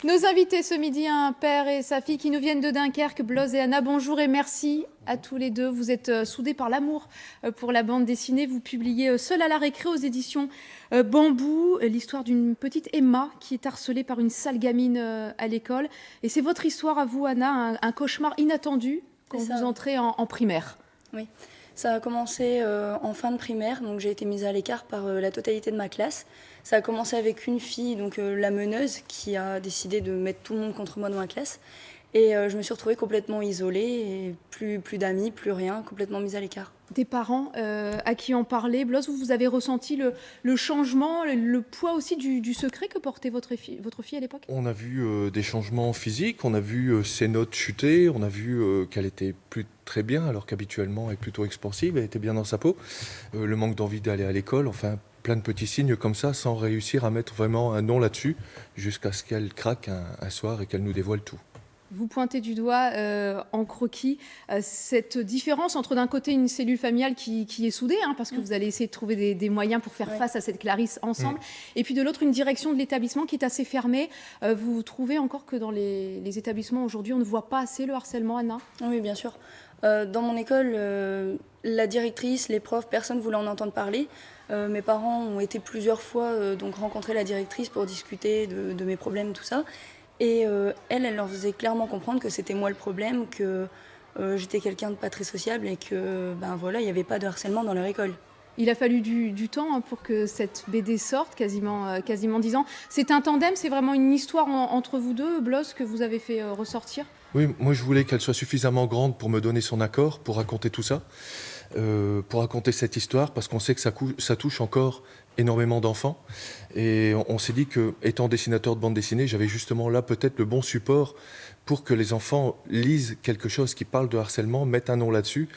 Nos invités ce midi, un père et sa fille qui nous viennent de Dunkerque, Blaise et Anna. Bonjour et merci à tous les deux. Vous êtes soudés par l'amour pour la bande dessinée. Vous publiez Seul à la récré aux éditions Bambou, l'histoire d'une petite Emma qui est harcelée par une sale gamine à l'école. Et c'est votre histoire à vous, Anna, un cauchemar inattendu quand vous entrez en primaire. Oui, ça a commencé en fin de primaire, donc j'ai été mise à l'écart par la totalité de ma classe. Ça a commencé avec une fille, donc la meneuse, qui a décidé de mettre tout le monde contre moi dans ma classe. Et je me suis retrouvée complètement isolée, et plus d'amis, plus rien, complètement mise à l'écart. Des parents à qui en parler, Blaise, vous avez ressenti le changement, le poids aussi du secret que portait votre fille à l'époque? On a vu des changements physiques, on a vu ses notes chuter, on a vu qu'elle était plus très bien, alors qu'habituellement elle est plutôt expansive, elle était bien dans sa peau. Le manque d'envie d'aller à l'école, enfin plein de petits signes comme ça, sans réussir à mettre vraiment un nom là-dessus, jusqu'à ce qu'elle craque un soir et qu'elle nous dévoile tout. Vous pointez du doigt en croquis cette différence entre d'un côté une cellule familiale qui est soudée, parce que vous allez essayer de trouver des moyens pour faire face à cette Clarisse ensemble, et puis de l'autre une direction de l'établissement qui est assez fermée. Vous trouvez encore que dans les établissements aujourd'hui on ne voit pas assez le harcèlement, Anna? Oui, bien sûr. Dans mon école, la directrice, les profs, personne ne voulait en entendre parler. Mes parents ont été plusieurs fois donc rencontrer la directrice pour discuter de mes problèmes, tout ça. Et elle leur faisait clairement comprendre que c'était moi le problème, que j'étais quelqu'un de pas très sociable et que il n'y avait pas de harcèlement dans leur école. Il a fallu du temps pour que cette BD sorte, quasiment 10 ans. C'est un tandem, c'est vraiment une histoire entre vous deux, Blaise, que vous avez fait ressortir? Oui, moi je voulais qu'elle soit suffisamment grande pour me donner son accord, pour raconter tout ça, pour raconter cette histoire, parce qu'on sait que ça touche encore énormément d'enfants. Et on s'est dit que, étant dessinateur de bande dessinée, j'avais justement là peut-être le bon support pour que les enfants lisent quelque chose qui parle de harcèlement, mettent un nom là-dessus,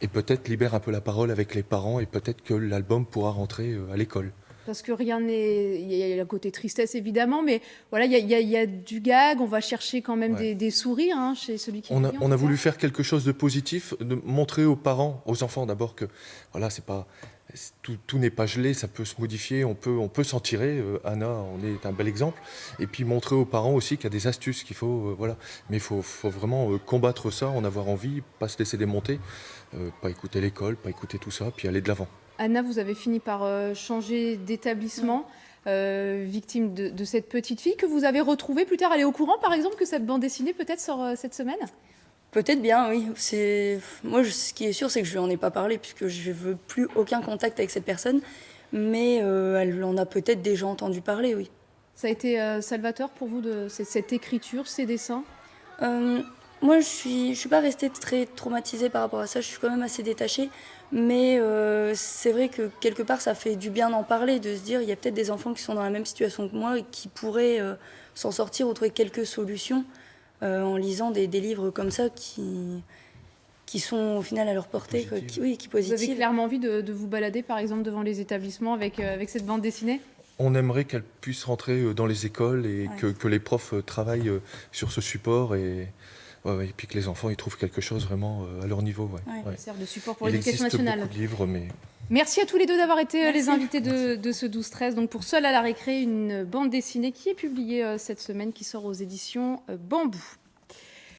et peut-être libèrent un peu la parole avec les parents, et peut-être que l'album pourra rentrer à l'école. Parce que rien n'est... Il y a le côté tristesse, évidemment, mais voilà, il y a du gag, on va chercher quand même des sourires chez celui qui... On a voulu faire quelque chose de positif, de montrer aux parents, aux enfants d'abord, que voilà, c'est pas... Tout n'est pas gelé, ça peut se modifier, on peut s'en tirer. Anna en est un bel exemple. Et puis montrer aux parents aussi qu'il y a des astuces qu'il faut, voilà. Mais il faut vraiment combattre ça, en avoir envie, pas se laisser démonter, pas écouter l'école, pas écouter tout ça, puis aller de l'avant. Anna, vous avez fini par changer d'établissement, victime de cette petite fille que vous avez retrouvée plus tard. Elle est au courant, par exemple, que cette bande dessinée peut-être sort cette semaine? Peut-être bien, oui. Moi, ce qui est sûr, c'est que je lui en ai pas parlé, puisque je veux plus aucun contact avec cette personne. Mais elle en a peut-être déjà entendu parler, oui. Ça a été salvateur pour vous, cette écriture, ces dessins? Moi, je suis pas restée très traumatisée par rapport à ça. Je suis quand même assez détachée. Mais c'est vrai que quelque part, ça fait du bien d'en parler, de se dire il y a peut-être des enfants qui sont dans la même situation que moi et qui pourraient s'en sortir ou trouver quelques solutions en lisant des livres comme ça qui sont au final à leur portée, qui positivent. Vous avez clairement envie de vous balader, par exemple, devant les établissements avec cette bande dessinée? On aimerait qu'elle puisse rentrer dans les écoles et que les profs travaillent sur ce support et puis que les enfants ils trouvent quelque chose vraiment à leur niveau. Ça sert de support pour l'éducation nationale. Il existe beaucoup de livres, mais... Merci à tous les deux d'avoir été les invités de ce 12-13. Donc pour Seul à la récré, une bande dessinée qui est publiée cette semaine, qui sort aux éditions Bambou.